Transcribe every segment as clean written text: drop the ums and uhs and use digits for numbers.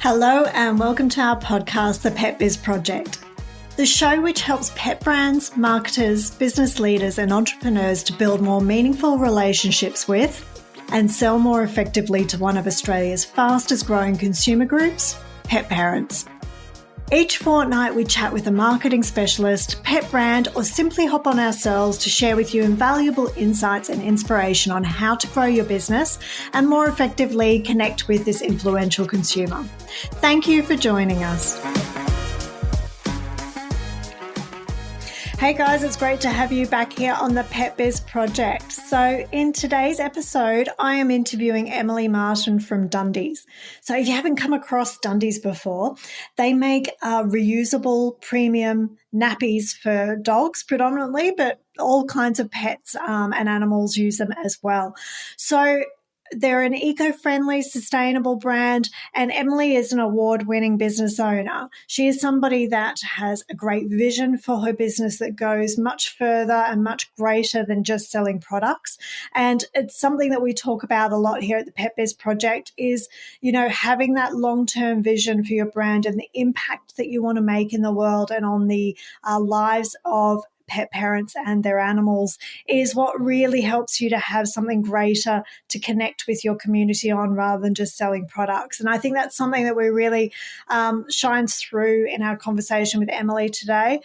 Hello and welcome to our podcast, The Pet Biz Project, the show which helps pet brands, marketers, business leaders and entrepreneurs to build more meaningful relationships with and sell more effectively to one of Australia's fastest growing consumer groups, pet parents. Each fortnight we chat with a marketing specialist, pet brand or simply hop on ourselves to share with you invaluable insights and inspiration on how to grow your business and more effectively connect with this influential consumer. Thank you for joining us. Hey guys, it's great to have you back here on the Pet Biz Project. So in today's episode, I am interviewing Emily Martin from Dundies. So if you haven't come across Dundies before, they make reusable premium nappies for dogs predominantly, but all kinds of pets and animals use them as well. So they're an eco-friendly, sustainable brand, and Emily is an award-winning business owner. She is somebody that has a great vision for her business that goes much further and much greater than just selling products. And it's something that we talk about a lot here at the Pet Biz Project is, having that long-term vision for your brand and the impact that you want to make in the world and on the lives of pet parents and their animals is what really helps you to have something greater to connect with your community on rather than just selling products. And I think that's something that we really shines through in our conversation with Emily today.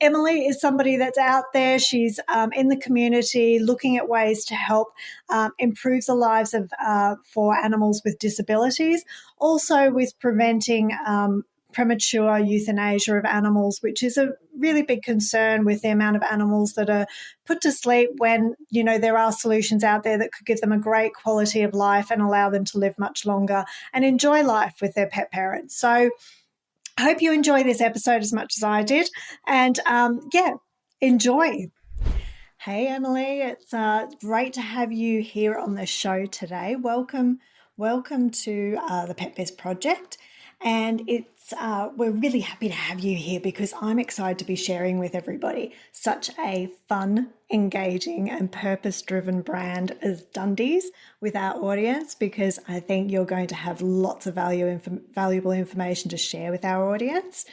Emily is somebody that's out there. She's in the community looking at ways to help improve the lives of for animals with disabilities, also with preventing premature euthanasia of animals, which is a really big concern with the amount of animals that are put to sleep when, there are solutions out there that could give them a great quality of life and allow them to live much longer and enjoy life with their pet parents. So I hope you enjoy this episode as much as I did. And enjoy. Hey, Emily, it's great to have you here on the show today. Welcome to the Pet Biz Project. And we're really happy to have you here because I'm excited to be sharing with everybody such a fun, engaging and purpose-driven brand as Dundies with our audience, because I think you're going to have lots of valuable information to share with our audience.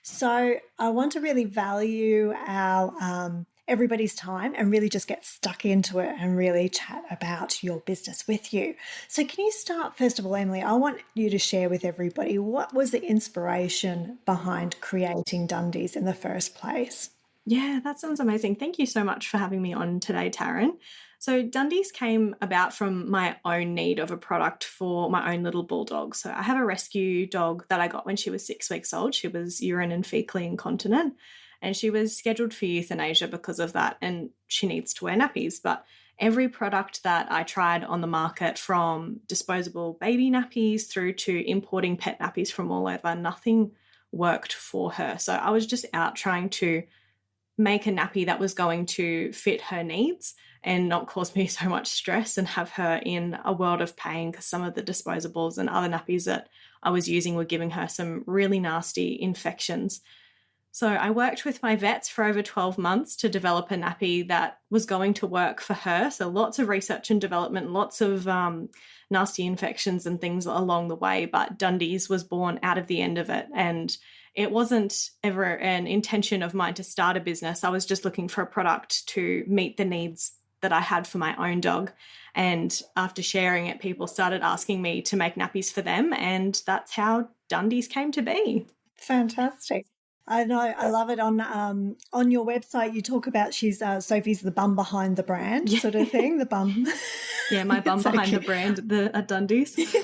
So I want to really value our everybody's time and really just get stuck into it and really chat about your business with you. So can you start, first of all, Emily, I want you to share with everybody what was the inspiration behind creating Dundies in the first place? Yeah, that sounds amazing. Thank you so much for having me on today, Tarryn. So Dundies came about from my own need of a product for my own little bulldog. So I have a rescue dog that I got when she was 6 weeks old. She was urine and fecally incontinent. And she was scheduled for euthanasia because of that, and she needs to wear nappies. But every product that I tried on the market, from disposable baby nappies through to importing pet nappies from all over, nothing worked for her. So I was just out trying to make a nappy that was going to fit her needs and not cause me so much stress and have her in a world of pain, because some of the disposables and other nappies that I was using were giving her some really nasty infections. So I worked with my vets for over 12 months to develop a nappy that was going to work for her. So lots of research and development, lots of nasty infections and things along the way. But Dundies was born out of the end of it. And it wasn't ever an intention of mine to start a business. I was just looking for a product to meet the needs that I had for my own dog. And after sharing it, people started asking me to make nappies for them. And that's how Dundies came to be. Fantastic. I know, I love it. On your website, you talk about Sophie's the bum behind the brand sort of thing, the bum. Yeah, my bum behind the brand at Dundies.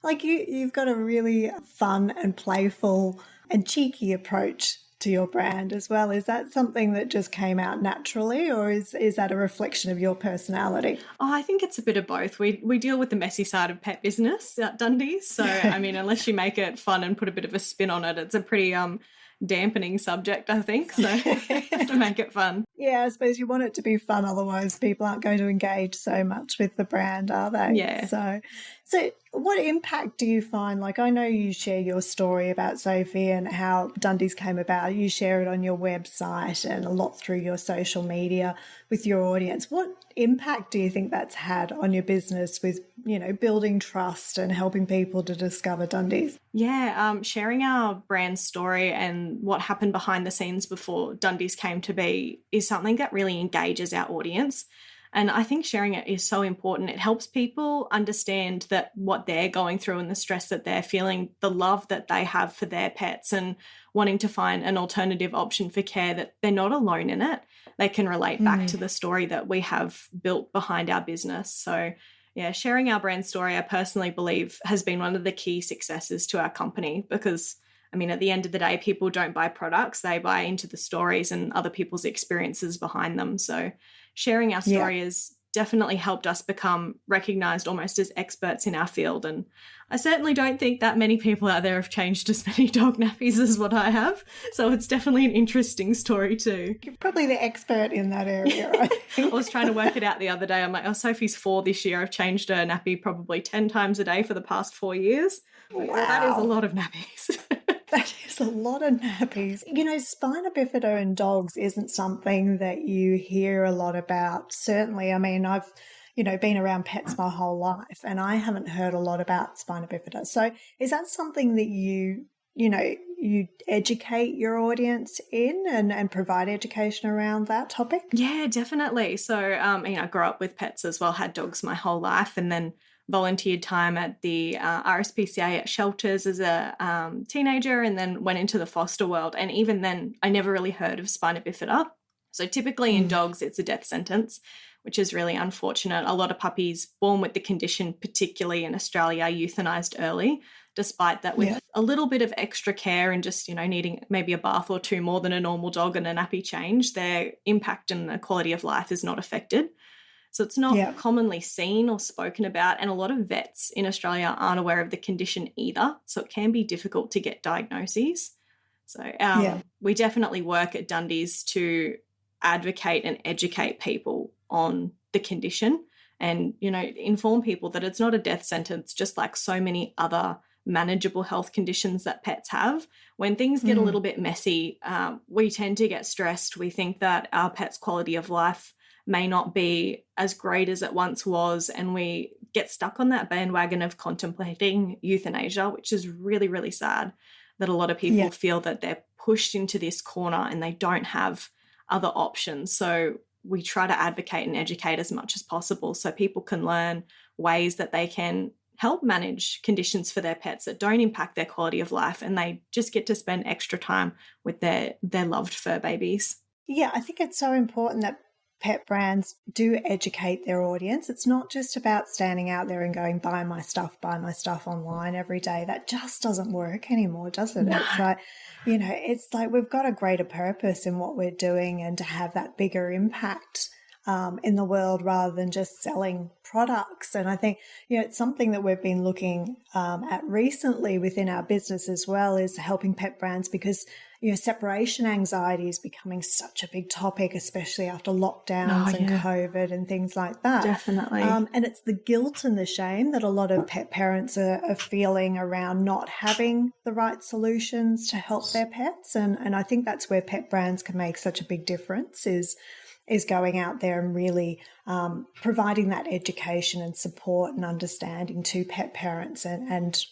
Like you've got a really fun and playful and cheeky approach to your brand as well. Is that something that just came out naturally, or is that a reflection of your personality? Oh, I think it's a bit of both. We deal with the messy side of pet business at Dundies. So, I mean, unless you make it fun and put a bit of a spin on it, it's a pretty dampening subject, I think, so to make it fun. Yeah, I suppose you want it to be fun, otherwise people aren't going to engage so much with the brand, are they? Yeah. So what impact do you find? Like, I know you share your story about Sophie and how Dundies came about. You share it on your website and a lot through your social media with your audience. What impact do you think that's had on your business with, building trust and helping people to discover Dundies? Yeah, sharing our brand story and what happened behind the scenes before Dundies came to be is something that really engages our audience. And I think sharing it is so important. It helps people understand that what they're going through and the stress that they're feeling, the love that they have for their pets, and wanting to find an alternative option for care, that they're not alone in it. They can relate back to the story that we have built behind our business. So yeah, sharing our brand story, I personally believe, has been one of the key successes to our company, because at the end of the day, people don't buy products, they buy into the stories and other people's experiences behind them. So sharing our story has definitely helped us become recognised almost as experts in our field. And I certainly don't think that many people out there have changed as many dog nappies as what I have. So it's definitely an interesting story too. You're probably the expert in that area, I think. I was trying to work it out the other day. I'm like, Sophie's 4 this year. I've changed her nappy probably 10 times a day for the past 4 years. Wow. Well, that is a lot of nappies. That is a lot of nappies. Spina bifida in dogs isn't something that you hear a lot about. Certainly, I've, been around pets my whole life and I haven't heard a lot about spina bifida. So is that something that you educate your audience in and provide education around that topic? Yeah, definitely. So, I grew up with pets as well, had dogs my whole life, and then volunteered time at the RSPCA at shelters as a teenager, and then went into the foster world. And even then, I never really heard of spina bifida. So typically in dogs, it's a death sentence, which is really unfortunate. A lot of puppies born with the condition, particularly in Australia, are euthanized early, despite that with a little bit of extra care and just, needing maybe a bath or two more than a normal dog and a nappy change, their impact and the quality of life is not affected. So it's not commonly seen or spoken about, and a lot of vets in Australia aren't aware of the condition either. So it can be difficult to get diagnoses. So we definitely work at Dundies to advocate and educate people on the condition and, inform people that it's not a death sentence, just like so many other manageable health conditions that pets have. When things get a little bit messy, we tend to get stressed. We think that our pet's quality of life may not be as great as it once was, and we get stuck on that bandwagon of contemplating euthanasia, which is really, really sad that a lot of people feel that they're pushed into this corner and they don't have other options. So we try to advocate and educate as much as possible so people can learn ways that they can help manage conditions for their pets that don't impact their quality of life, and they just get to spend extra time with their loved fur babies. Yeah, I think it's so important that pet brands do educate their audience. It's not just about standing out there and going, buy my stuff online every day. That just doesn't work anymore, does it? No. It's like we've got a greater purpose in what we're doing, and to have that bigger impact in the world rather than just selling products. And I think, it's something that we've been looking at recently within our business as well, is helping pet brands, because separation anxiety is becoming such a big topic, especially after lockdowns and COVID and things like that. Definitely. And it's the guilt and the shame that a lot of pet parents are feeling around not having the right solutions to help their pets. And I think that's where pet brands can make such a big difference, is going out there and really providing that education and support and understanding to pet parents and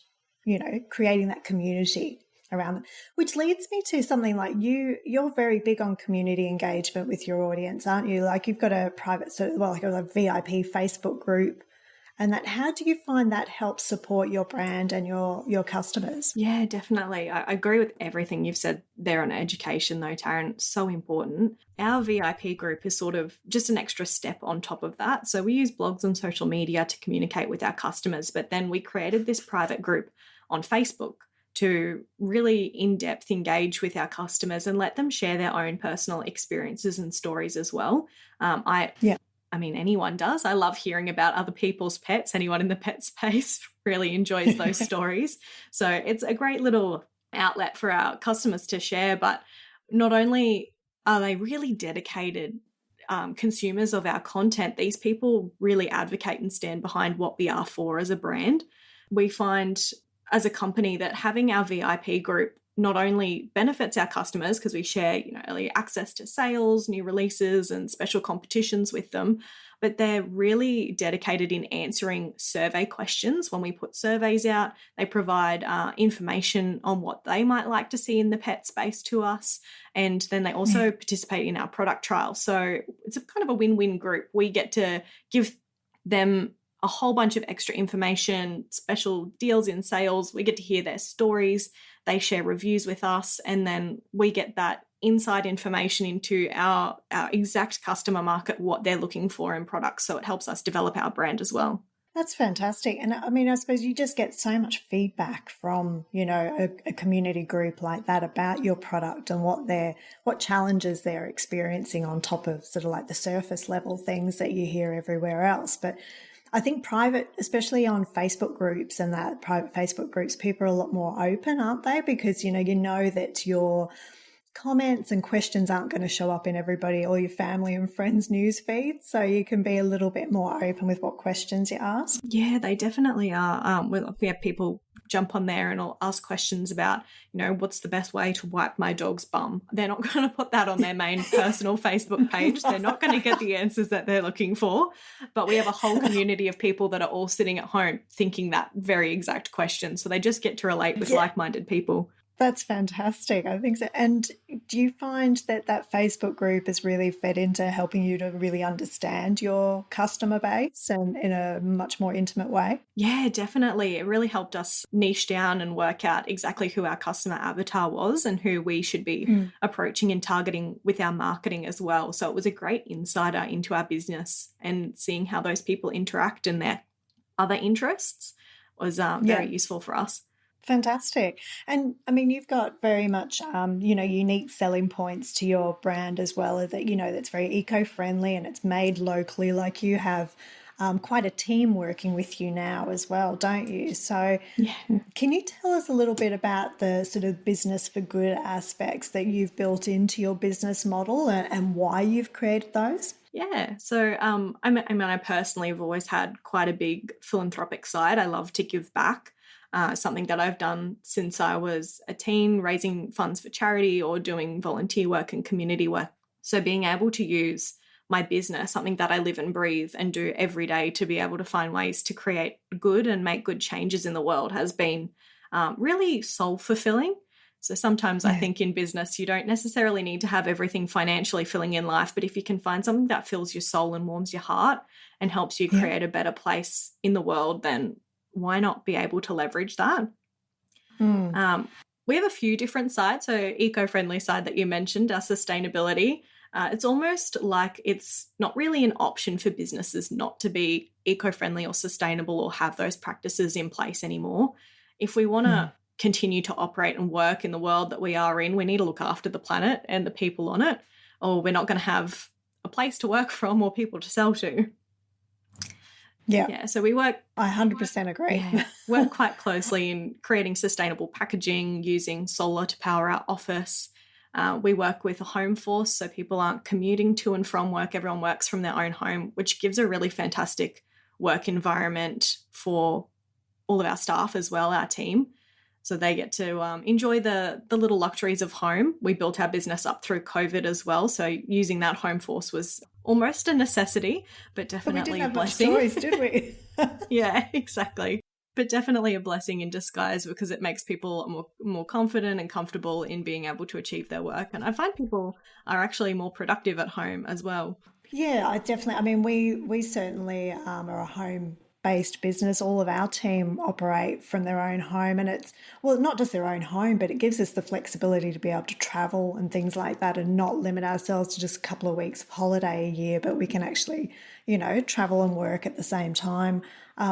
creating that community around them. Which leads me to something like you're very big on community engagement with your audience, aren't you? Like you've got a private, like a VIP Facebook group, and that, how do you find that helps support your brand and your customers? Yeah, definitely. I agree with everything you've said there on education though, Tarryn. So important. Our VIP group is sort of just an extra step on top of that. So we use blogs and social media to communicate with our customers, but then we created this private group on Facebook to really in-depth engage with our customers and let them share their own personal experiences and stories as well. Anyone does. I love hearing about other people's pets. Anyone in the pet space really enjoys those stories. So it's a great little outlet for our customers to share. But not only are they really dedicated consumers of our content, these people really advocate and stand behind what we are for as a brand. We find as a company that having our VIP group not only benefits our customers because we share, early access to sales, new releases and special competitions with them, but they're really dedicated in answering survey questions. When we put surveys out, they provide information on what they might like to see in the pet space to us. And then they also participate in our product trial. So it's a kind of a win-win group. We get to give them a whole bunch of extra information, special deals in sales. We get to hear their stories. They share reviews with us, and then we get that inside information into our exact customer market, what they're looking for in products. So it helps us develop our brand as well. That's fantastic. And I mean, I suppose you just get so much feedback from, a community group like that about your product and what challenges they're experiencing on top of sort of like the surface level things that you hear everywhere else. But I think private, especially on Facebook groups and that private Facebook groups, people are a lot more open, aren't they? Because, you know that your comments and questions aren't going to show up in everybody or your family and friends' news feeds. So you can be a little bit more open with what questions you ask. Yeah, they definitely are. We have people jump on there and I'll ask questions about, what's the best way to wipe my dog's bum. They're not going to put that on their main personal Facebook page. They're not going to get the answers that they're looking for. But we have a whole community of people that are all sitting at home thinking that very exact question. So they just get to relate with like-minded people. That's fantastic. I think so. And do you find that Facebook group has really fed into helping you to really understand your customer base and in a much more intimate way? Yeah, definitely. It really helped us niche down and work out exactly who our customer avatar was and who we should be approaching and targeting with our marketing as well. So it was a great insider into our business, and seeing how those people interact and their other interests was very useful for us. Fantastic. And I mean, you've got very much, unique selling points to your brand as well, that, that's very eco-friendly and it's made locally. Like you have quite a team working with you now as well, don't you? So can you tell us a little bit about the sort of business for good aspects that you've built into your business model and why you've created those? Yeah. So I personally have always had quite a big philanthropic side. I love to give back. Something that I've done since I was a teen, raising funds for charity or doing volunteer work and community work. So being able to use my business, something that I live and breathe and do every day, to be able to find ways to create good and make good changes in the world has been really soul fulfilling. So sometimes I think in business, you don't necessarily need to have everything financially filling in life, but if you can find something that fills your soul and warms your heart and helps you create a better place in the world, then why not be able to leverage that? We have a few different sides. So eco-friendly side that you mentioned, our sustainability. It's almost like it's not really an option for businesses not to be eco-friendly or sustainable or have those practices in place anymore. If we want to continue to operate and work in the world that we are in, we need to look after the planet and the people on it, or we're not going to have a place to work from or people to sell to. Yeah. So we work. I 100% agree. Work quite closely in creating sustainable packaging, using solar to power our office. We work with a home force, so people aren't commuting to and from work. Everyone works from their own home, which gives a really fantastic work environment for all of our staff as well, our team. So they get to enjoy the little luxuries of home. We built our business up through COVID as well. So using that home force was almost a necessity, but definitely a blessing. We didn't have much choice, did we? Yeah, exactly. But definitely a blessing in disguise, because it makes people more confident and comfortable in being able to achieve their work. And I find people are actually more productive at home as well. Yeah, I mean, we certainly are a home-based business. All of our team operate from their own home, and it's, well, not just their own home, but it gives us the flexibility to be able to travel and things like that and not limit ourselves to just a couple of weeks of holiday a year, but we can actually, travel and work at the same time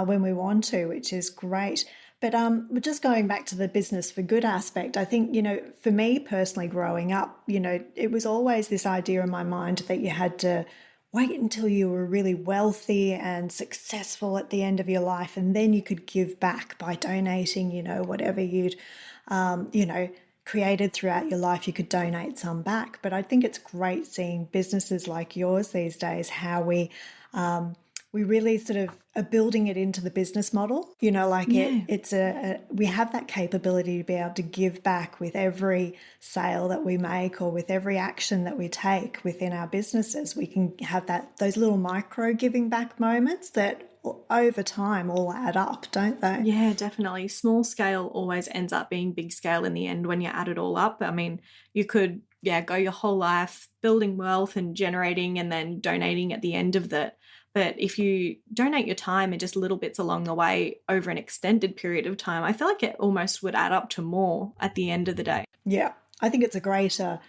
when we want to, which is great. But just going back to the business for good aspect, I think, for me personally growing up, it was always this idea in my mind that you had to wait until you were really wealthy and successful at the end of your life, and then you could give back by donating, whatever you'd, created throughout your life, you could donate some back. But I think it's great seeing businesses like yours these days, how we really sort of are building it into the business model, like we have that capability to be able to give back with every sale that we make or with every action that we take within our businesses. We can have those little micro giving back moments that over time all add up, don't they? Yeah, definitely. Small scale always ends up being big scale in the end when you add it all up. I mean, you could, go your whole life building wealth and generating and then donating at the end of that. But if you donate your time and just little bits along the way over an extended period of time, I feel like it almost would add up to more at the end of the day. Yeah, I think it's a greater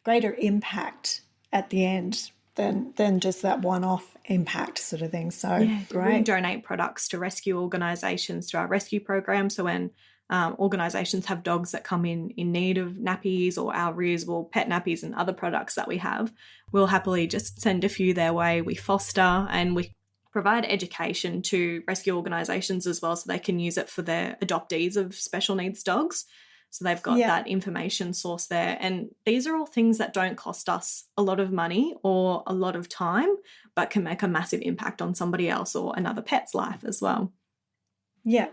impact at the end than just that one-off impact sort of thing. So great. We donate products to rescue organisations through our rescue program. So when organisations have dogs that come in need of nappies or our reusable pet nappies and other products that we have, we'll happily just send a few their way. We foster and we provide education to rescue organisations as well, so they can use it for their adoptees of special needs dogs. So they've got that information source there. And these are all things that don't cost us a lot of money or a lot of time, but can make a massive impact on somebody else or another pet's life as well. Yeah.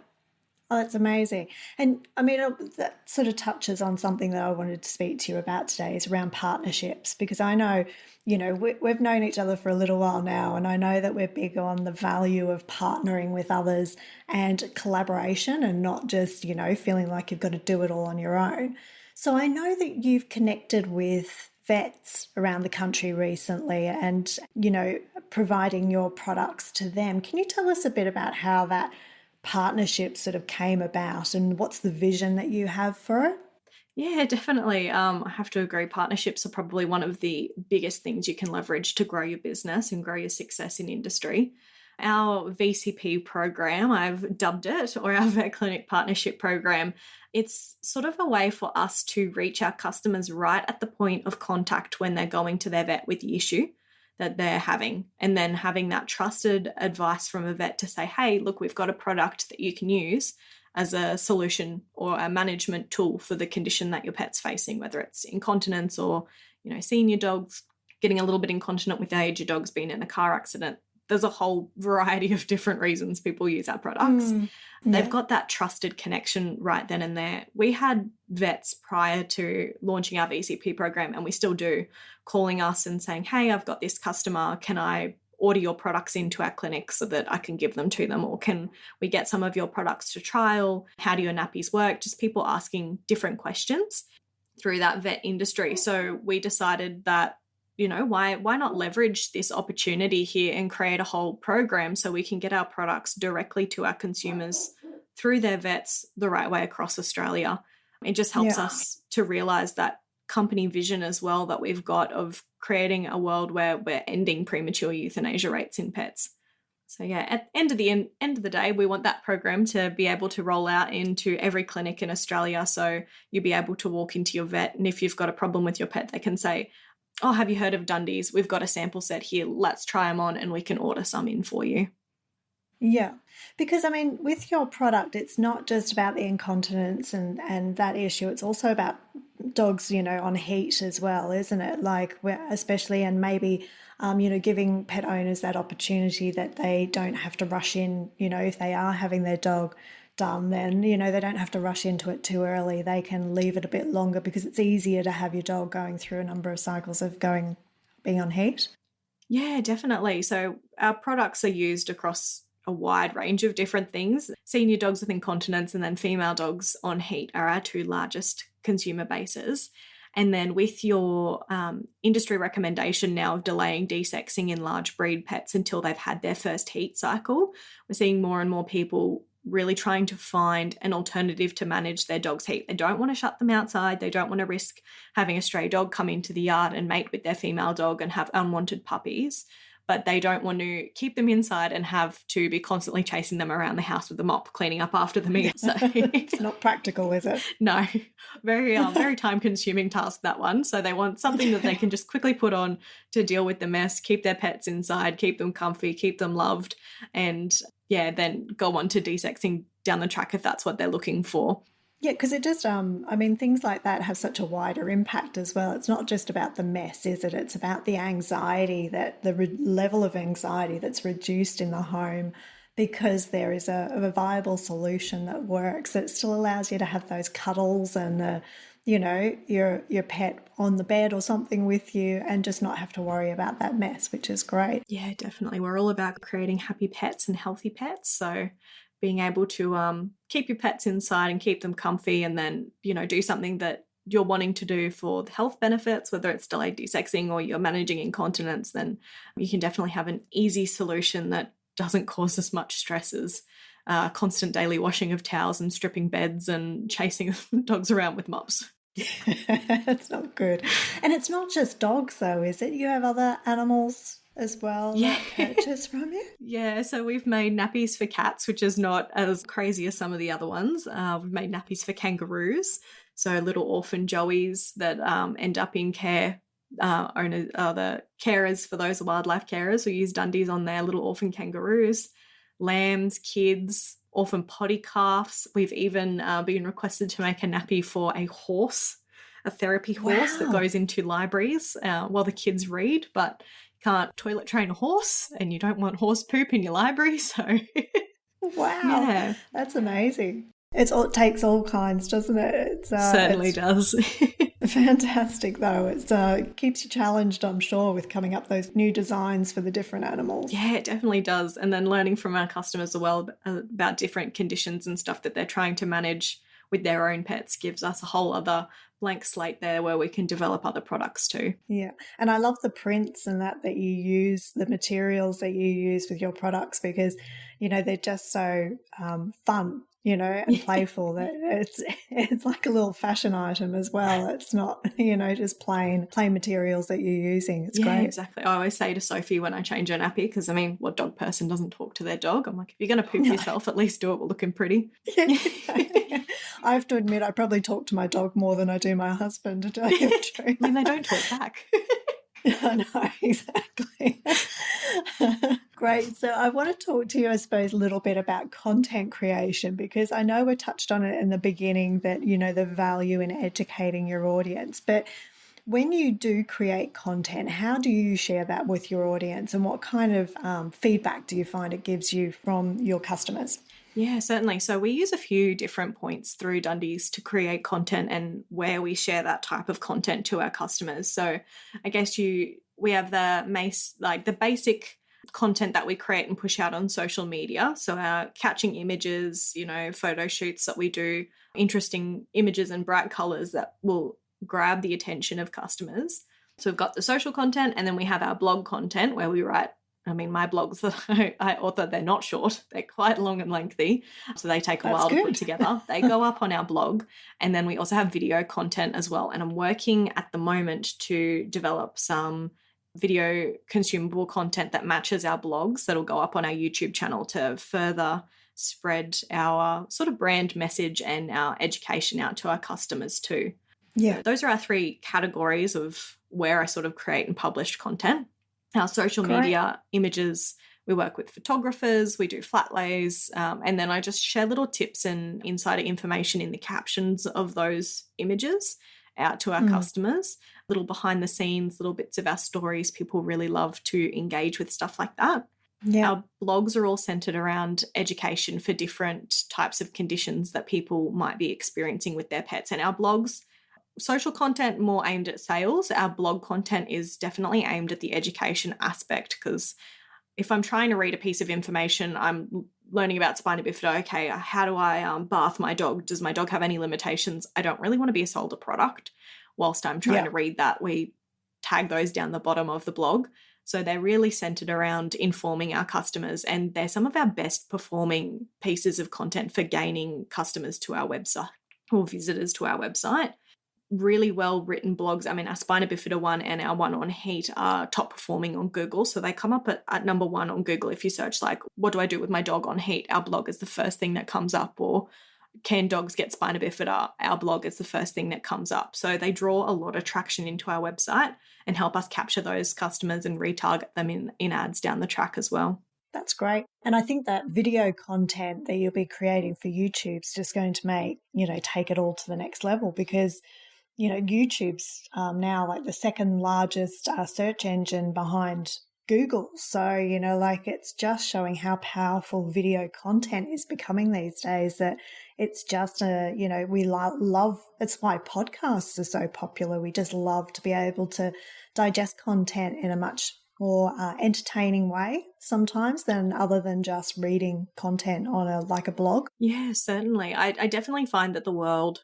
Oh, that's amazing. And I mean, that sort of touches on something that I wanted to speak to you about today, is around partnerships, because I know, we've known each other for a little while now, and I know that we're big on the value of partnering with others and collaboration and not just, feeling like you've got to do it all on your own. So I know that you've connected with vets around the country recently and, providing your products to them. Can you tell us a bit about how that partnership sort of came about and what's the vision that you have for it? Yeah, definitely. I have to agree. Partnerships are probably one of the biggest things you can leverage to grow your business and grow your success in industry. Our VCP program, I've dubbed it, or our Vet Clinic Partnership Program, it's sort of a way for us to reach our customers right at the point of contact when they're going to their vet with the issue that they're having, and then having that trusted advice from a vet to say, hey, look, we've got a product that you can use as a solution or a management tool for the condition that your pet's facing, whether it's incontinence or, seeing your dog's getting a little bit incontinent with age, your dog's been in a car accident. There's a whole variety of different reasons people use our products. They've got that trusted connection right then and there. We had vets prior to launching our VCP program, and we still do, calling us and saying, hey, I've got this customer. Can I order your products into our clinic so that I can give them to them? Or can we get some of your products to trial? How do your nappies work? Just people asking different questions through that vet industry. So we decided that, why not leverage this opportunity here and create a whole program so we can get our products directly to our consumers through their vets the right way across Australia. It just helps us to realise that company vision as well that we've got of creating a world where we're ending premature euthanasia rates in pets. So at end of the day, we want that program to be able to roll out into every clinic in Australia. So you'll be able to walk into your vet, and if you've got a problem with your pet, they can say, oh, have you heard of Dundies? We've got a sample set here. Let's try them on and we can order some in for you. Yeah, because with your product, it's not just about the incontinence and that issue. It's also about dogs, on heat as well, isn't it? Like, especially, and maybe, giving pet owners that opportunity that they don't have to rush in, if they are having their dog done, then, they don't have to rush into it too early. They can leave it a bit longer because it's easier to have your dog going through a number of cycles of being on heat. Yeah, definitely. So our products are used across a wide range of different things. Senior dogs with incontinence and then female dogs on heat are our two largest consumer bases. And then with your industry recommendation now of delaying desexing in large breed pets until they've had their first heat cycle, we're seeing more and more people really trying to find an alternative to manage their dog's heat. They don't want to shut them outside. They don't want to risk having a stray dog come into the yard and mate with their female dog and have unwanted puppies. But they don't want to keep them inside and have to be constantly chasing them around the house with a mop, cleaning up after them. So it's not practical, is it? No, very time-consuming task, that one. So they want something that they can just quickly put on to deal with the mess, keep their pets inside, keep them comfy, keep them loved, and then go on to desexing down the track if that's what they're looking for. Yeah, because it just, I mean, things like that have such a wider impact as well. It's not just about the mess, is it? It's about the anxiety, that the level of anxiety that's reduced in the home because there is a viable solution that works, that still allows you to have those cuddles and your pet on the bed or something with you and just not have to worry about that mess, which is great. Yeah, definitely. We're all about creating happy pets and healthy pets. So being able to keep your pets inside and keep them comfy, and then, do something that you're wanting to do for the health benefits, whether it's delayed desexing or you're managing incontinence, then you can definitely have an easy solution that doesn't cause as much stress as constant daily washing of towels and stripping beds and chasing dogs around with mops. It's not good. And it's not just dogs though, is it? You have other animals as well that purchase from you? Yeah, so we've made nappies for cats, which is not as crazy as some of the other ones. We've made nappies for kangaroos, so little orphan joeys that end up in care. Owners are the carers for those wildlife carers. We use Dundies on their little orphan kangaroos, lambs, kids, orphan potty calves. We've even been requested to make a nappy for a horse, a therapy horse that goes into libraries while the kids read, but can't toilet train a horse and you don't want horse poop in your library. So wow, that's amazing. It takes all kinds, doesn't it? It certainly does. Fantastic, though. It keeps you challenged, I'm sure, with coming up those new designs for the different animals. Yeah, it definitely does. And then learning from our customers as well about different conditions and stuff that they're trying to manage with their own pets gives us a whole other blank slate there where we can develop other products too. Yeah. And I love the prints and that you use, the materials that you use with your products, because, they're just so fun, and playful, that it's like a little fashion item as well. It's not, just plain materials that you're using. It's great. Exactly. I always say to Sophie when I change her nappy, because what dog person doesn't talk to their dog? I'm like, if you're going to poop yourself, at least do it looking pretty. I have to admit, I probably talk to my dog more than I do my husband, to tell you the truth. I mean, they don't talk back. I know, exactly. Great. So I want to talk to you, I suppose, a little bit about content creation, because I know we touched on it in the beginning that, the value in educating your audience. But when you do create content, how do you share that with your audience, and what kind of feedback do you find it gives you from your customers? Yeah, certainly. So we use a few different points through Dundies to create content and where we share that type of content to our customers. So I guess we have the basic content that we create and push out on social media. So our catching images, photo shoots that we do, interesting images and bright colors that will grab the attention of customers. So we've got the social content, and then we have our blog content where we write. I mean, my blogs that I author, they're not short. They're quite long and lengthy, so they take a while to put together. They go up on our blog, and then we also have video content as well. And I'm working at the moment to develop some video consumable content that matches our blogs that'll go up on our YouTube channel to further spread our sort of brand message and our education out to our customers too. Yeah. So those are our three categories of where I sort of create and publish content. Our social media images, we work with photographers, we do flat lays, and then I just share little tips and insider information in the captions of those images out to our customers, little behind the scenes, little bits of our stories. People really love to engage with stuff like that. Yeah. Our blogs are all centered around education for different types of conditions that people might be experiencing with their pets. And our blogs, social content more aimed at sales. Our blog content is definitely aimed at the education aspect, because if I'm trying to read a piece of information, I'm learning about Spina Bifida. Okay, how do I bath my dog? Does my dog have any limitations? I don't really want to be sold a product whilst I'm trying to read that. We tag those down the bottom of the blog. So they're really centered around informing our customers, and they're some of our best performing pieces of content for gaining customers to our website or visitors to our website. Really well written blogs. I mean, our Spina Bifida one and our one on heat are top performing on Google. So they come up at number one on Google. If you search what do I do with my dog on heat? Our blog is the first thing that comes up. Or can dogs get Spina Bifida? Our blog is the first thing that comes up. So they draw a lot of traction into our website and help us capture those customers and retarget them in ads down the track as well. That's great. And I think that video content that you'll be creating for YouTube's just going to make, take it all to the next level because, YouTube's now like the second largest search engine behind Google. So, it's just showing how powerful video content is becoming these days that it's just we love, it's why podcasts are so popular. We just love to be able to digest content in a much more entertaining way sometimes other than just reading content on a blog. Yeah, certainly. I definitely find that the world,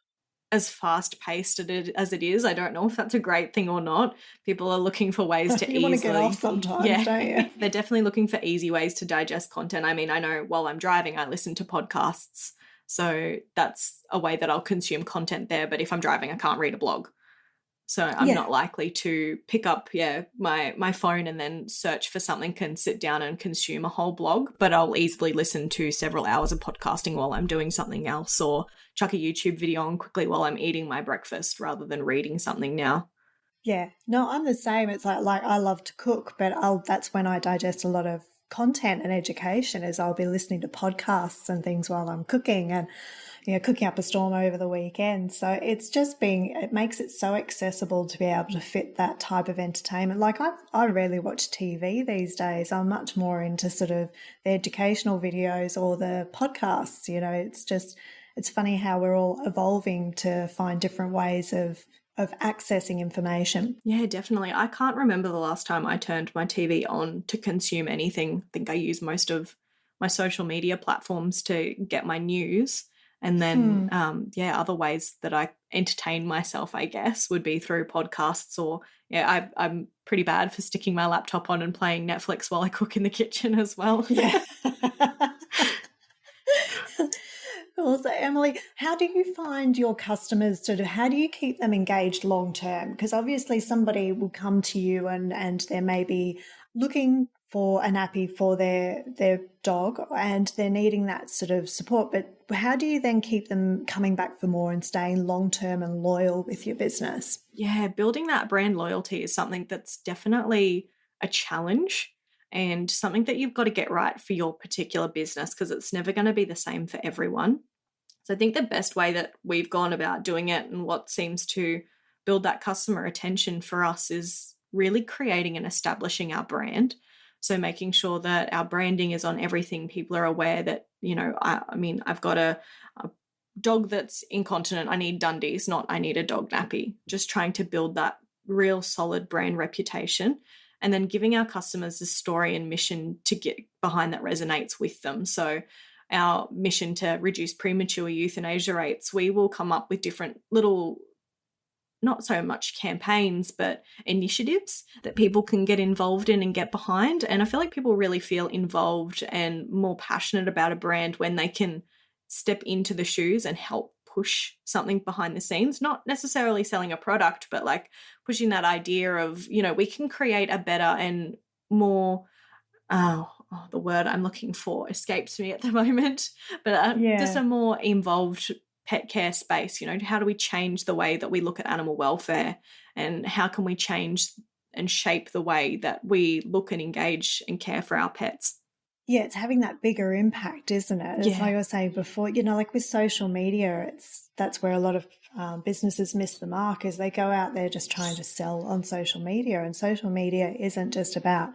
as fast-paced as it is, I don't know if that's a great thing or not. People are looking for ways to you want to get off sometimes, don't you? They're definitely looking for easy ways to digest content. I mean, I know while I'm driving, I listen to podcasts, so that's a way that I'll consume content there. But if I'm driving, I can't read a blog. So I'm not likely to pick up, my phone and then search for something and sit down and consume a whole blog, but I'll easily listen to several hours of podcasting while I'm doing something else or chuck a YouTube video on quickly while I'm eating my breakfast rather than reading something now. Yeah, no, I'm the same. It's like I love to cook, but that's when I digest a lot of content and education is I'll be listening to podcasts and things while I'm cooking and cooking up a storm over the weekend. So it's just it makes it so accessible to be able to fit that type of entertainment. Like I rarely watch TV these days. I'm much more into sort of the educational videos or the podcasts. It's funny how we're all evolving to find different ways of accessing information. Yeah, definitely. I can't remember the last time I turned my TV on to consume anything. I think I use most of my social media platforms to get my news. And then, other ways that I entertain myself, I guess, would be through podcasts or, I'm pretty bad for sticking my laptop on and playing Netflix while I cook in the kitchen as well. Yeah. Cool. So, Emily, how do you find your customers how do you keep them engaged long term? Because obviously somebody will come to you and they may be looking for a nappy for their dog and they're needing that sort of support. But how do you then keep them coming back for more and staying long-term and loyal with your business? Yeah, building that brand loyalty is something that's definitely a challenge and something that you've got to get right for your particular business because it's never going to be the same for everyone. So I think the best way that we've gone about doing it and what seems to build that customer attention for us is really creating and establishing our brand. So making sure that our branding is on everything. People are aware that, I've got a dog that's incontinent. I need Dundies, not I need a dog nappy. Just trying to build that real solid brand reputation and then giving our customers a story and mission to get behind that resonates with them. So our mission to reduce premature euthanasia rates, we will come up with different little not so much campaigns, but initiatives that people can get involved in and get behind. And I feel like people really feel involved and more passionate about a brand when they can step into the shoes and help push something behind the scenes, not necessarily selling a product, but like pushing that idea of, we can create a better and more, the word I'm looking for escapes me at the moment, but just a more involved pet care space. How do we change the way that we look at animal welfare and how can we change and shape the way that we look and engage and care for our pets? Yeah, it's having that bigger impact, isn't it? As like I was saying before, like with social media, that's where a lot of businesses miss the mark is they go out there just trying to sell on social media, and social media isn't just about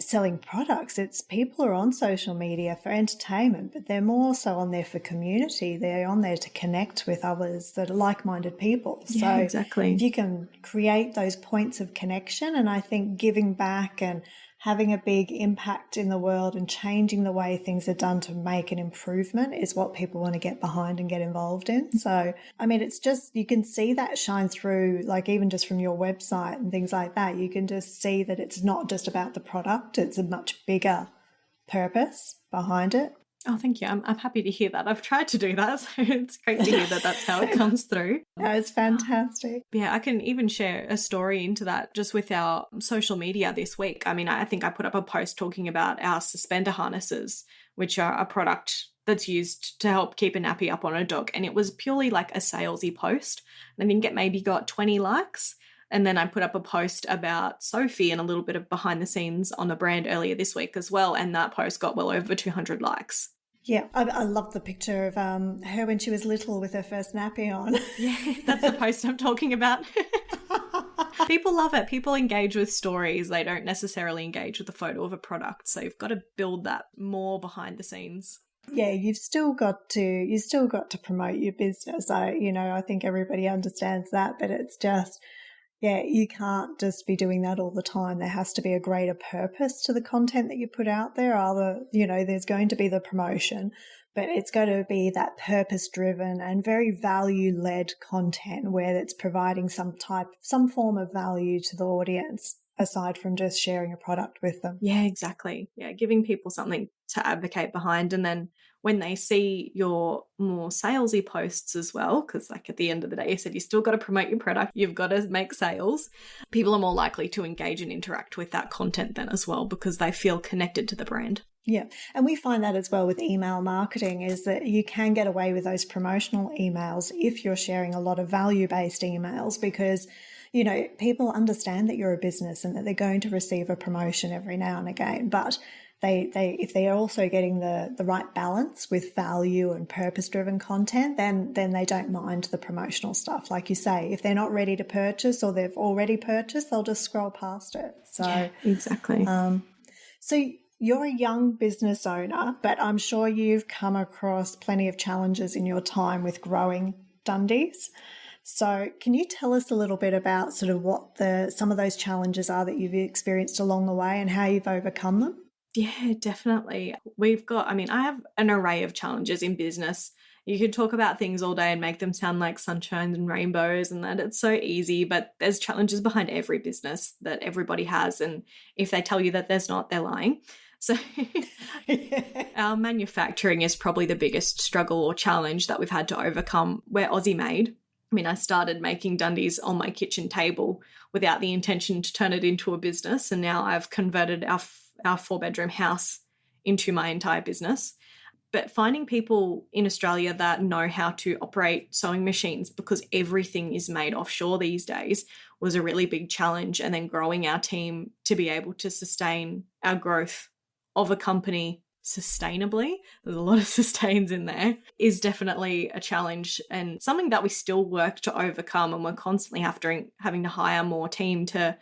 selling products. It's people are on social media for entertainment, but they're more so on there for community. They're on there to connect with others that are like-minded people. Yeah, so exactly. If you can create those points of connection, and I think giving back and having a big impact in the world and changing the way things are done to make an improvement is what people want to get behind and get involved in. So, it's just, you can see that shine through, like even just from your website and things like that, you can just see that it's not just about the product, it's a much bigger purpose behind it. Oh, thank you. I'm happy to hear that. I've tried to do that, so it's great to hear that that's how it comes through. No, it's fantastic. Yeah, I can even share a story into that just with our social media this week. I think I put up a post talking about our suspender harnesses, which are a product that's used to help keep a nappy up on a dog. And it was purely like a salesy post. And I think it maybe got 20 likes. And then I put up a post about Sophie and a little bit of behind the scenes on the brand earlier this week as well. And that post got well over 200 likes. Yeah, I love the picture of her when she was little with her first nappy on. Yeah, that's the post I'm talking about. People love it. People engage with stories. They don't necessarily engage with the photo of a product. So you've got to build that more behind the scenes. Yeah, you've still got to promote your business. I think everybody understands that, but it's just, yeah, you can't just be doing that all the time. There has to be a greater purpose to the content that you put out there. There's going to be the promotion, but it's going to be that purpose-driven and very value-led content where it's providing some form of value to the audience aside from just sharing a product with them. Yeah, exactly. Yeah, giving people something to advocate behind. And then when they see your more salesy posts as well, because like at the end of the day, you said you still got to promote your product, you've got to make sales, people are more likely to engage and interact with that content then as well because they feel connected to the brand. Yeah. And we find that as well with email marketing is that you can get away with those promotional emails if you're sharing a lot of value-based emails because, people understand that you're a business and that they're going to receive a promotion every now and again. But if they are also getting the right balance with value and purpose-driven content, then they don't mind the promotional stuff. Like you say, if they're not ready to purchase or they've already purchased, they'll just scroll past it. So yeah, exactly. So you're a young business owner, but I'm sure you've come across plenty of challenges in your time with growing Dundies. So can you tell us a little bit about sort of what some of those challenges are that you've experienced along the way and how you've overcome them? Yeah, definitely. I have an array of challenges in business. You could talk about things all day and make them sound like sunshine and rainbows and that it's so easy, but there's challenges behind every business that everybody has. And if they tell you that there's not, they're lying. So our manufacturing is probably the biggest struggle or challenge that we've had to overcome. We're Aussie made. I started making Dundies on my kitchen table without the intention to turn it into a business. And now I've converted our 4-bedroom house into my entire business. But finding people in Australia that know how to operate sewing machines because everything is made offshore these days was a really big challenge. And then growing our team to be able to sustain our growth of a company sustainably, there's a lot of sustains in there, is definitely a challenge and something that we still work to overcome. And we're constantly having to hire more team to,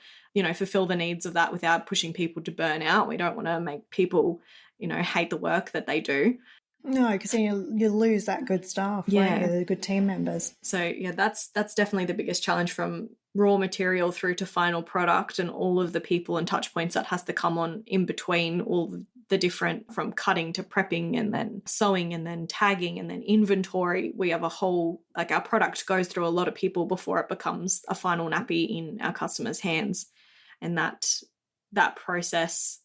fulfill the needs of that without pushing people to burn out. We don't want to make people, hate the work that they do. No, because then you lose that good staff, yeah, the good team members. So yeah, that's definitely the biggest challenge from raw material through to final product and all of the people and touch points that has to come on in between all the different from cutting to prepping and then sewing and then tagging and then inventory. We have a whole, our product goes through a lot of people before it becomes a final nappy in our customers' hands. And that process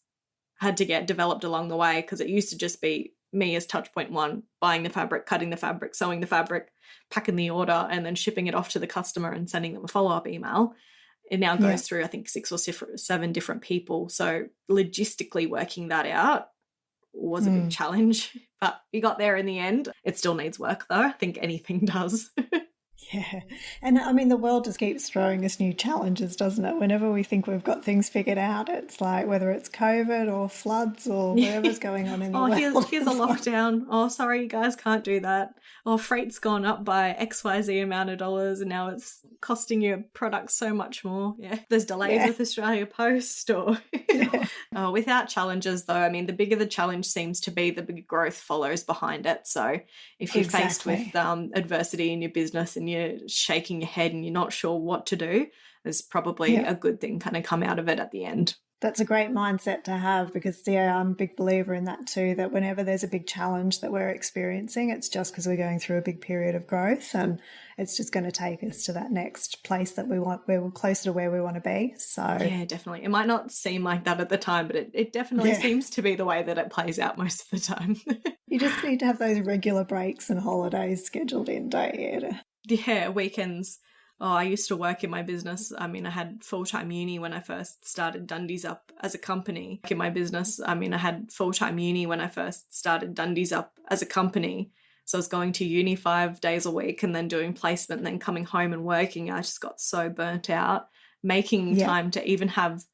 had to get developed along the way because it used to just be me as touch point one, buying the fabric, cutting the fabric, sewing the fabric, packing the order, and then shipping it off to the customer and sending them a follow-up email. It now goes through, I think, 6 or 7 different people. So logistically working that out was a big challenge, but we got there in the end. It still needs work, though. I think anything does. Yeah. And the world just keeps throwing us new challenges, doesn't it? Whenever we think we've got things figured out, it's like whether it's COVID or floods or whatever's going on in the world. Here's a lockdown. Oh, sorry, you guys can't do that. Oh, freight's gone up by XYZ amount of dollars and now it's costing your product so much more. Yeah. There's delays with Australia Post or without challenges though. The bigger the challenge seems to be, the bigger growth follows behind it. So if you're faced with adversity in your business and you're shaking your head and you're not sure what to do, there's probably a good thing kind of come out of it at the end. That's a great mindset to have because, I'm a big believer in that too, that whenever there's a big challenge that we're experiencing, it's just because we're going through a big period of growth and it's just going to take us to that next place that we want, where we're closer to where we want to be. So yeah, definitely. It might not seem like that at the time, but it definitely seems to be the way that it plays out most of the time. You just need to have those regular breaks and holidays scheduled in, don't you? Yeah, weekends. Oh, I used to work in my business. I had full-time uni when I first started Dundies up as a company. In my business, I had full-time uni when I first started Dundies up as a company. So I was going to uni 5 days a week and then doing placement and then coming home and working. I just got so burnt out. making time to even have,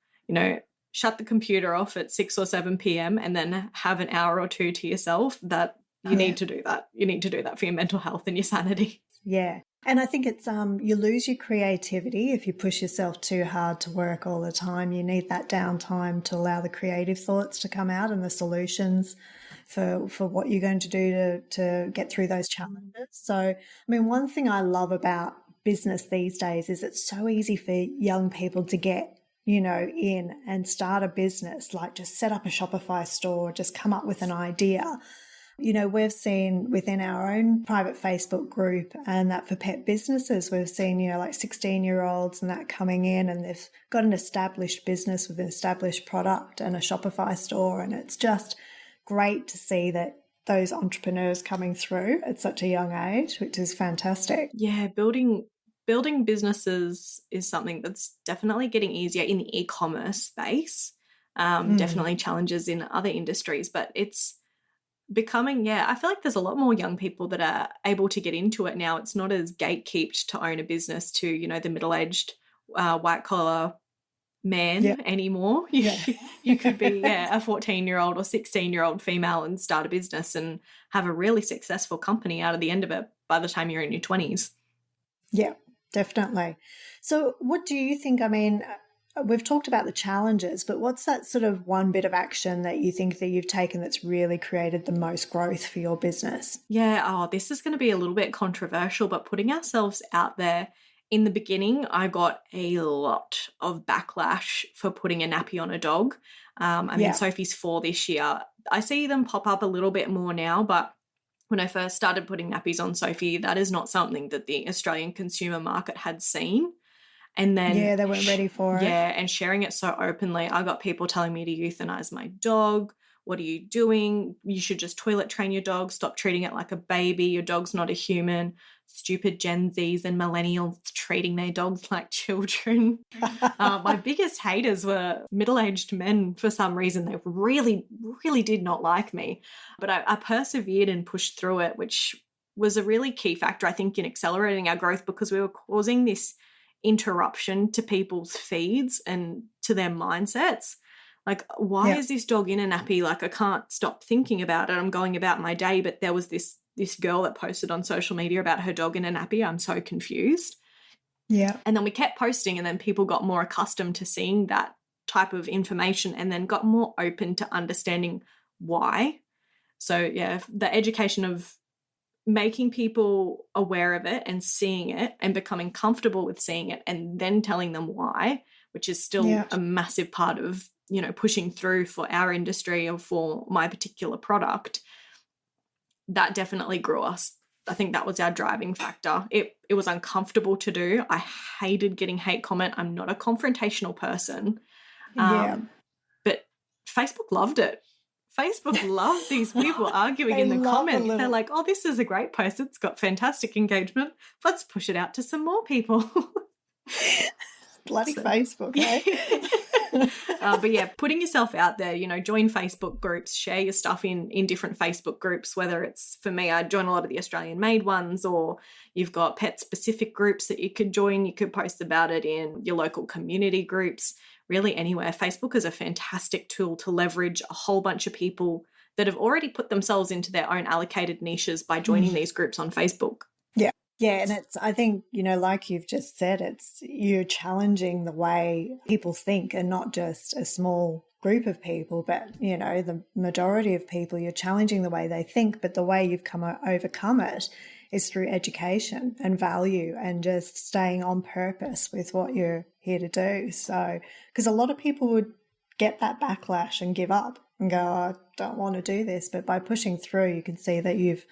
shut the computer off at 6 or 7 p.m. and then have an hour or two to yourself, that you need to do that. You need to do that for your mental health and your sanity. Yeah. And I think it's you lose your creativity if you push yourself too hard to work all the time. You need that downtime to allow the creative thoughts to come out and the solutions for what you're going to do to get through those challenges. So, I mean, one thing I love about business these days is it's so easy for young people to get, in and start a business, like just set up a Shopify store, just come up with an idea. We've seen within our own private Facebook group and that for pet businesses, we've seen, like 16-year-olds and that coming in and they've got an established business with an established product and a Shopify store. And it's just great to see that those entrepreneurs coming through at such a young age, which is fantastic. Yeah, building businesses is something that's definitely getting easier in the e-commerce space. Definitely challenges in other industries, but it's becoming, I feel like there's a lot more young people that are able to get into it now. It's not as gatekept to own a business to, the middle-aged white collar man anymore. You could be a 14-year-old or 16-year-old female and start a business and have a really successful company out of the end of it by the time you're in your 20s. Yeah, definitely. So what do you think? I mean, we've talked about the challenges, but what's that sort of one bit of action that you think that you've taken that's really created the most growth for your business? Yeah, this is going to be a little bit controversial, but putting ourselves out there. In the beginning, I got a lot of backlash for putting a nappy on a dog. I mean, Sophie's 4 this year. I see them pop up a little bit more now, but when I first started putting nappies on Sophie, that is not something that the Australian consumer market had seen. And then they weren't ready for it. Yeah, and sharing it so openly. I got people telling me to euthanize my dog. What are you doing? You should just toilet train your dog. Stop treating it like a baby. Your dog's not a human. Stupid Gen Zs and millennials treating their dogs like children. My biggest haters were middle-aged men for some reason. They really, really did not like me. But I persevered and pushed through it, which was a really key factor, I think, in accelerating our growth because we were causing this interruption to people's feeds and to their mindsets. Like, why is this dog in a nappy? Like, I can't stop thinking about it. I'm going about my day, but there was this girl that posted on social media about her dog in a nappy. I'm so confused. Yeah. And then we kept posting, and then people got more accustomed to seeing that type of information and then got more open to understanding why. So, the education of making people aware of it and seeing it and becoming comfortable with seeing it and then telling them why, which is still a massive part of, pushing through for our industry or for my particular product, that definitely grew us. I think that was our driving factor. It was uncomfortable to do. I hated getting hate comment. I'm not a confrontational person. But Facebook loved it. Facebook loved these people arguing in the comments. They're like, oh, this is a great post. It's got fantastic engagement. Let's push it out to some more people. Bloody Facebook, eh? But putting yourself out there, join Facebook groups, share your stuff in different Facebook groups, whether it's, for me, I join a lot of the Australian made ones, or you've got pet specific groups that you could join. You could post about it in your local community groups, really anywhere. Facebook is a fantastic tool to leverage a whole bunch of people that have already put themselves into their own allocated niches by joining these groups on Facebook. Yeah, and I think, like you've just said, you're challenging the way people think, and not just a small group of people, but, the majority of people. You're challenging the way they think, but the way you've overcome it is through education and value and just staying on purpose with what you're here to do. So, because a lot of people would get that backlash and give up and go, I don't want to do this. But by pushing through, you can see that you've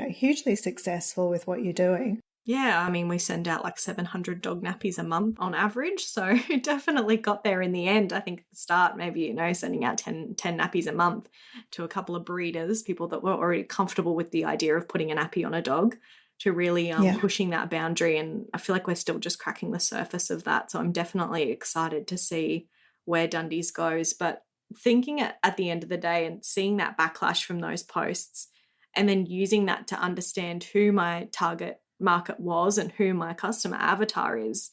hugely successful with what you're doing. Yeah, I mean, we send out like 700 dog nappies a month on average. So it definitely got there in the end. I think at the start, maybe, sending out 10 nappies a month to a couple of breeders, people that were already comfortable with the idea of putting a nappy on a dog, to really pushing that boundary. And I feel like we're still just cracking the surface of that. So I'm definitely excited to see where Dundies goes. But thinking at the end of the day and seeing that backlash from those posts, and then using that to understand who my target market was and who my customer avatar is,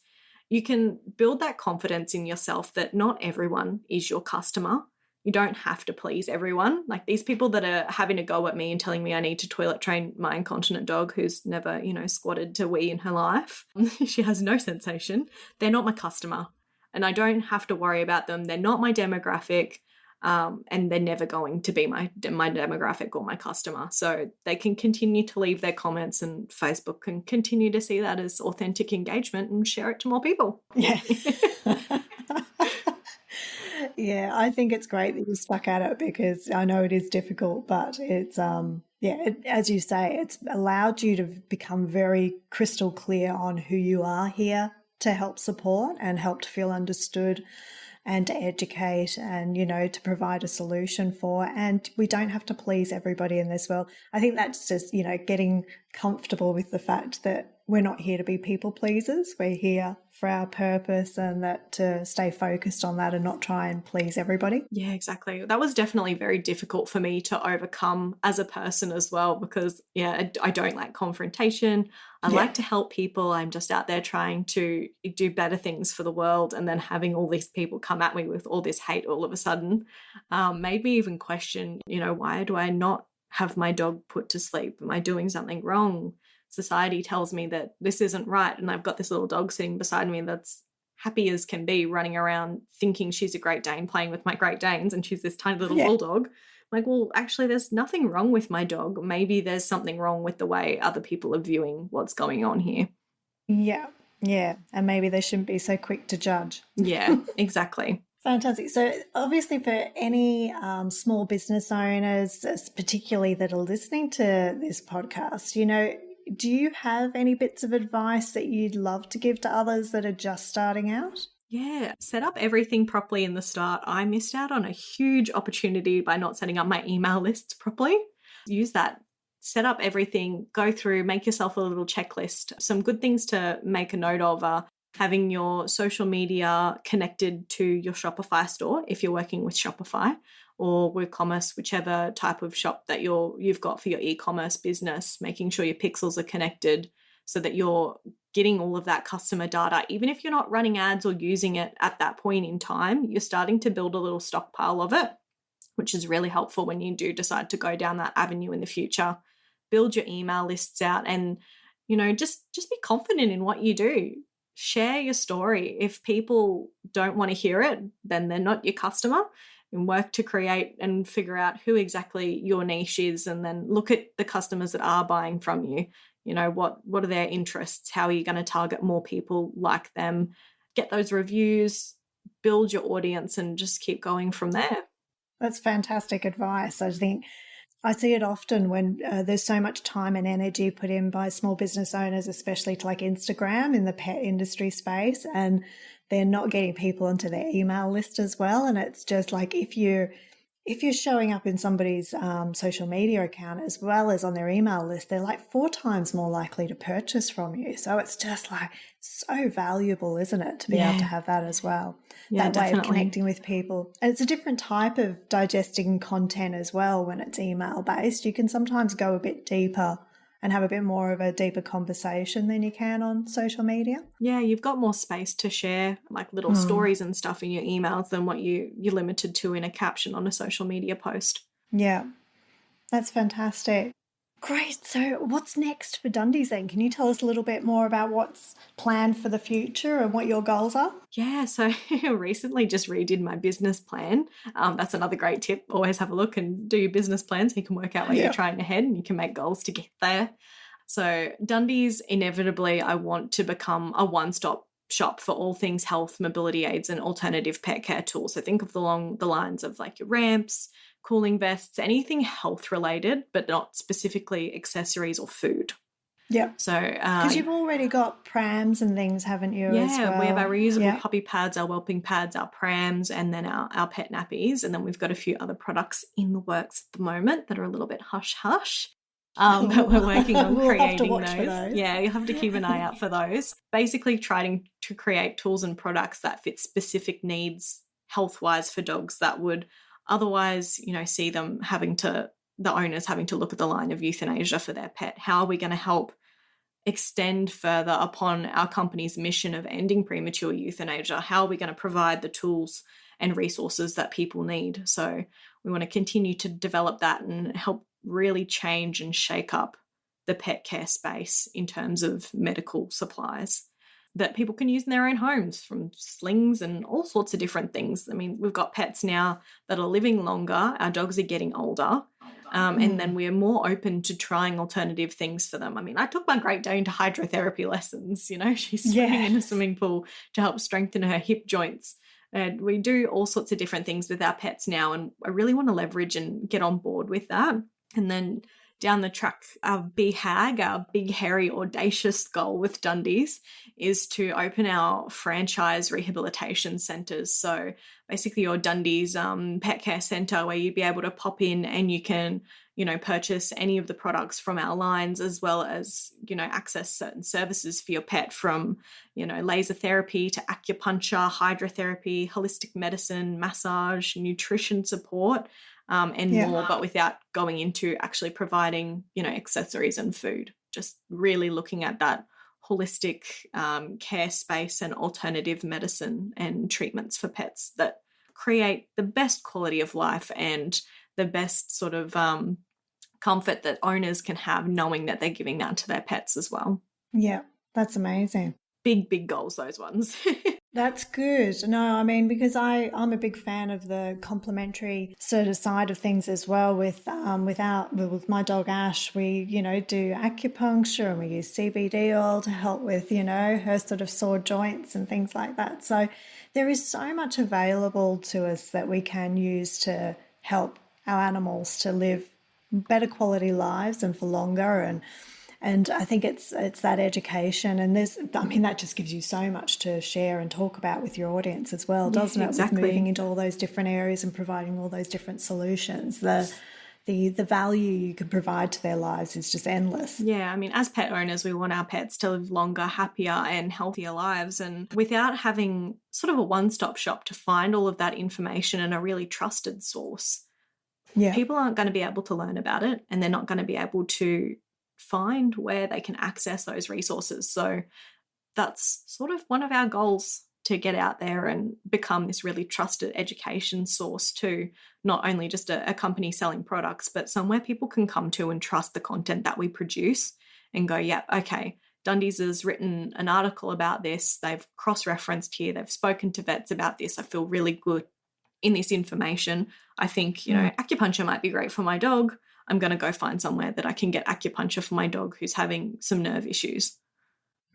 you can build that confidence in yourself that not everyone is your customer. You don't have to please everyone. Like these people that are having a go at me and telling me I need to toilet train my incontinent dog who's never, squatted to wee in her life. She has no sensation. They're not my customer. And I don't have to worry about them. They're not my demographic. And they're never going to be my demographic or my customer. So they can continue to leave their comments, and Facebook can continue to see that as authentic engagement and share it to more people. Yeah. Yeah, I think it's great that you stuck at it, because I know it is difficult, but it's, as you say, it's allowed you to become very crystal clear on who you are here to help support and help to feel understood and to educate and, to provide a solution for. And we don't have to please everybody in this world. I think that's just, getting comfortable with the fact that we're not here to be people pleasers. We're here for our purpose, and that to stay focused on that and not try and please everybody. Yeah, exactly. That was definitely very difficult for me to overcome as a person as well, because, I don't like confrontation. I like to help people. I'm just out there trying to do better things for the world, and then having all these people come at me with all this hate all of a sudden made me even question, why do I not have my dog put to sleep? Am I doing something wrong? Society tells me that this isn't right, and I've got this little dog sitting beside me that's happy as can be, running around thinking she's a Great Dane, playing with my Great Danes, and she's this tiny little bulldog. Like, well, actually, there's nothing wrong with my dog. Maybe there's something wrong with the way other people are viewing what's going on here. Yeah, and maybe they shouldn't be so quick to judge. Yeah, exactly. Fantastic. So obviously for any small business owners, particularly that are listening to this podcast, do you have any bits of advice that you'd love to give to others that are just starting out? Yeah, set up everything properly in the start. I missed out on a huge opportunity by not setting up my email lists properly. Use that. Set up everything, go through, make yourself a little checklist. Some good things to make a note of are having your social media connected to your Shopify store if you're working with Shopify or WooCommerce, whichever type of shop that you've got for your e-commerce business, making sure your pixels are connected so that you're getting all of that customer data. Even if you're not running ads or using it at that point in time, you're starting to build a little stockpile of it, which is really helpful when you do decide to go down that avenue in the future. Build your email lists out and, just be confident in what you do. Share your story. If people don't want to hear it, then they're not your customer. And work to create and figure out who exactly your niche is, and then look at the customers that are buying from you. What are their interests? How are you going to target more people like them? Get those reviews, build your audience, and just keep going from there. That's fantastic advice. I think I see it often when there's so much time and energy put in by small business owners, especially to like Instagram in the pet industry space, and they're not getting people onto their email list as well. And it's just like if you're showing up in somebody's social media account as well as on their email list, they're like 4 times more likely to purchase from you. So it's just like so valuable, isn't it, to be able to have that as well. Yeah, that definitely. way of connecting with people. And it's a different type of digesting content as well when it's email based. You can sometimes go a bit deeper and have a bit more of a deeper conversation than you can on social media. Yeah, you've got more space to share like little stories and stuff in your emails than what you're limited to in a caption on a social media post. Yeah, that's fantastic. Great. So what's next for Dundies then? Can you tell us a little bit more about what's planned for the future and what your goals are? Yeah, so I recently just redid my business plan. That's another great tip. Always have a look and do your business plan so you can work out where you're trying to head and you can make goals to get there. So Dundies, inevitably, I want to become a one-stop shop for all things health, mobility aids and alternative pet care tools. So think of along the lines of like your ramps, cooling vests, anything health related, but not specifically accessories or food. Yeah. So because you've already got prams and things, haven't you? Yeah, as well? We have our reusable puppy pads, our whelping pads, our prams, and then our pet nappies. And then we've got a few other products in the works at the moment that are a little bit hush-hush. But we're working on creating those. Yeah, you'll have to keep an eye out for those. Basically trying to create tools and products that fit specific needs health-wise for dogs that would otherwise, see them the owners having to look at the line of euthanasia for their pet. How are we going to help extend further upon our company's mission of ending premature euthanasia? How are we going to provide the tools and resources that people need? So we want to continue to develop that and help really change and shake up the pet care space in terms of medical supplies that people can use in their own homes, from slings and all sorts of different things. I mean, we've got pets now that are living longer. Our dogs are getting older. And then we're more open to trying alternative things for them. I mean, I took my Great Dane to hydrotherapy lessons. You know, she's swimming in a swimming pool to help strengthen her hip joints. And we do all sorts of different things with our pets now. And I really want to leverage and get on board with that. And then down the track, our BHAG, our big, hairy, audacious goal with Dundies, is to open our franchise rehabilitation centres. So basically your Dundies pet care centre, where you'd be able to pop in and you can, you know, purchase any of the products from our lines, as well as, you know, access certain services for your pet, from, you know, laser therapy to acupuncture, hydrotherapy, holistic medicine, massage, nutrition support, and more, but without going into actually providing, you know, accessories and food. Just really looking at that holistic care space and alternative medicine and treatments for pets that create the best quality of life and the best sort of comfort that owners can have, knowing that they're giving that to their pets as well. Yeah, that's amazing. Big, big goals, those ones. That's good. No, I mean, because I'm a big fan of the complementary sort of side of things as well. With my dog Ash, we, you know, do acupuncture and we use CBD oil to help with, you know, her sort of sore joints and things like that. So there is so much available to us that we can use to help our animals to live better quality lives and for longer. And I think it's that education, and that just gives you so much to share and talk about with your audience as well, doesn't it? Exactly. With moving into all those different areas and providing all those different solutions, the value you can provide to their lives is just endless. Yeah, I mean, as pet owners, we want our pets to live longer, happier and healthier lives. And without having sort of a one-stop shop to find all of that information and a really trusted source, people aren't going to be able to learn about it, and they're not going to be able to find where they can access those resources. So that's sort of one of our goals, to get out there and become this really trusted education source to not only just a company selling products, but somewhere people can come to and trust the content that we produce and go, yeah, okay, Dundies has written an article about this. They've cross-referenced here. They've spoken to vets about this. I feel really good in this information. I think, you know, acupuncture might be great for my dog. I'm going to go find somewhere that I can get acupuncture for my dog who's having some nerve issues.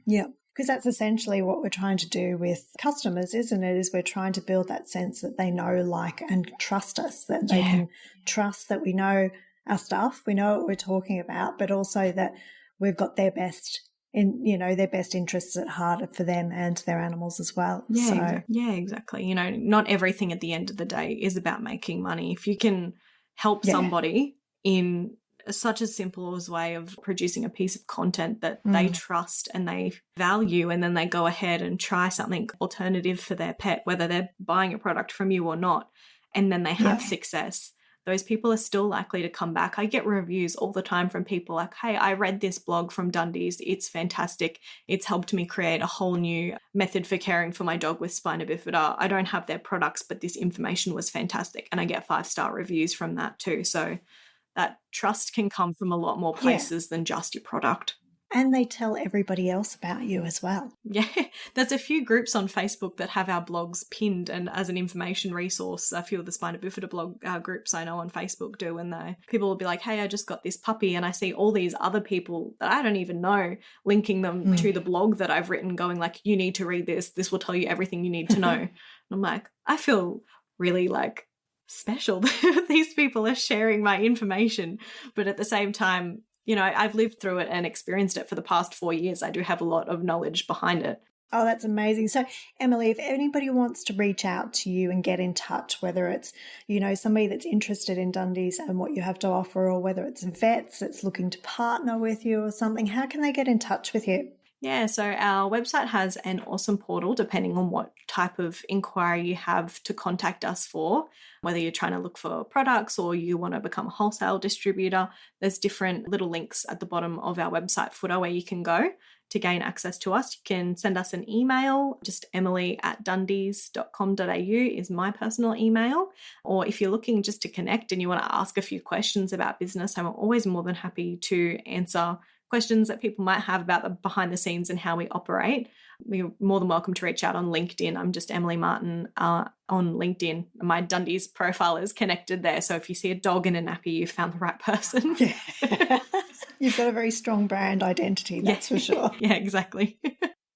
Yeah, because that's essentially what we're trying to do with customers, isn't it? Is we're trying to build that sense that they know, like, and trust us, that they can trust that we know our stuff, we know what we're talking about, but also that we've got their best interests at heart for them and their animals as well. Yeah, exactly. You know, not everything at the end of the day is about making money. If you can help somebody in such a simple as way of producing a piece of content that they trust and they value, and then they go ahead and try something alternative for their pet, whether they're buying a product from you or not, and then they have success, those people are still likely to come back. I get reviews all the time from people like, hey, I read this blog from Dundies. It's fantastic. It's helped me create a whole new method for caring for my dog with Spina Bifida. I don't have their products, but this information was fantastic. And I get 5-star reviews from that too. So that trust can come from a lot more places than just your product. And they tell everybody else about you as well. Yeah, there's a few groups on Facebook that have our blogs pinned and as an information resource. A few of the Spina Bifida blog groups I know on Facebook do, and people will be like, hey, I just got this puppy, and I see all these other people that I don't even know linking them to the blog that I've written, going like, you need to read this. This will tell you everything you need to know. And I'm like, I feel really like special that these people are sharing my information, but at the same time, you know, I've lived through it and experienced it for the past 4 years. I do have a lot of knowledge behind it. Oh, that's amazing. So, Emily, if anybody wants to reach out to you and get in touch, whether it's, you know, somebody that's interested in Dundies and what you have to offer, or whether it's vets that's looking to partner with you or something, how can they get in touch with you? Yeah, so our website has an awesome portal depending on what type of inquiry you have to contact us for, whether you're trying to look for products or you want to become a wholesale distributor. There's different little links at the bottom of our website footer where you can go to gain access to us. You can send us an email, just emily@dundies.com.au is my personal email. Or if you're looking just to connect and you want to ask a few questions about business, I'm always more than happy to answer questions that people might have about the behind the scenes and how we operate. You're more than welcome to reach out on LinkedIn. I'm just Emily Martin on LinkedIn. My Dundies profile is connected there. So if you see a dog in a nappy, you've found the right person. Yeah. You've got a very strong brand identity, that's for sure. Yeah, exactly.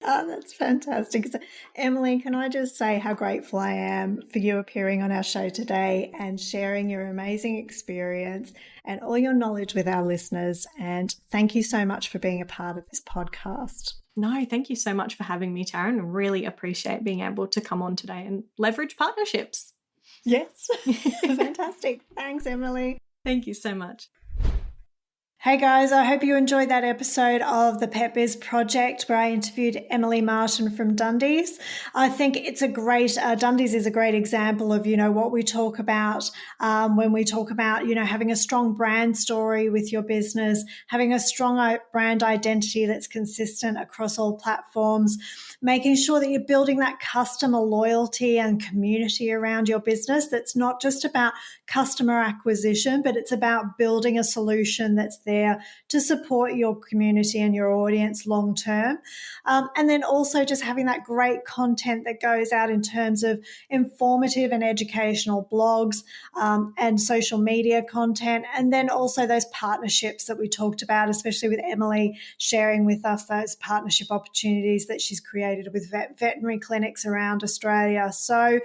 Oh, that's fantastic. So, Emily, can I just say how grateful I am for you appearing on our show today and sharing your amazing experience and all your knowledge with our listeners. And thank you so much for being a part of this podcast. No, thank you so much for having me, Tarryn. I really appreciate being able to come on today and leverage partnerships. Yes, fantastic. Thanks, Emily. Thank you so much. Hey guys, I hope you enjoyed that episode of the Pet Biz Project where I interviewed Emily Martin from Dundies. I think it's a great, Dundies is a great example of, what we talk about when we talk about, having a strong brand story with your business, having a strong brand identity that's consistent across all platforms, making sure that you're building that customer loyalty and community around your business. That's not just about customer acquisition, but it's about building a solution that's there to support your community and your audience long term. And then also just having that great content that goes out in terms of informative and educational blogs and social media content. And then also those partnerships that we talked about, especially with Emily sharing with us those partnership opportunities that she's created with veterinary clinics around Australia. So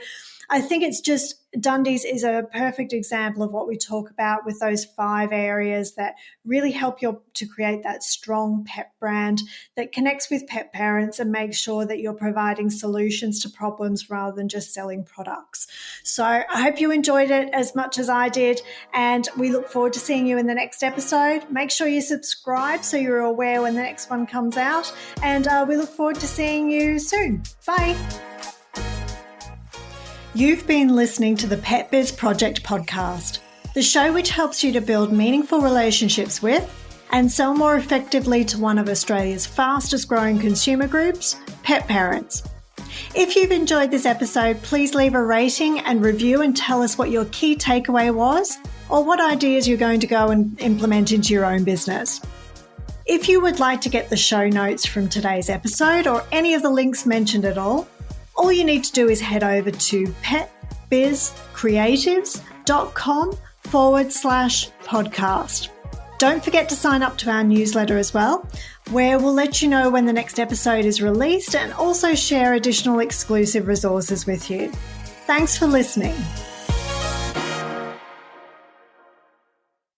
I think it's just Dundies is a perfect example of what we talk about with those 5 areas that really help you to create that strong pet brand that connects with pet parents and makes sure that you're providing solutions to problems rather than just selling products. So I hope you enjoyed it as much as I did, and we look forward to seeing you in the next episode. Make sure you subscribe so you're aware when the next one comes out, and we look forward to seeing you soon. Bye. You've been listening to the Pet Biz Project Podcast, the show which helps you to build meaningful relationships with and sell more effectively to one of Australia's fastest growing consumer groups, pet parents. If you've enjoyed this episode, please leave a rating and review and tell us what your key takeaway was or what ideas you're going to go and implement into your own business. If you would like to get the show notes from today's episode or any of the links mentioned at all you need to do is head over to petbizcreatives.com/podcast. Don't forget to sign up to our newsletter as well, where we'll let you know when the next episode is released and also share additional exclusive resources with you. Thanks for listening.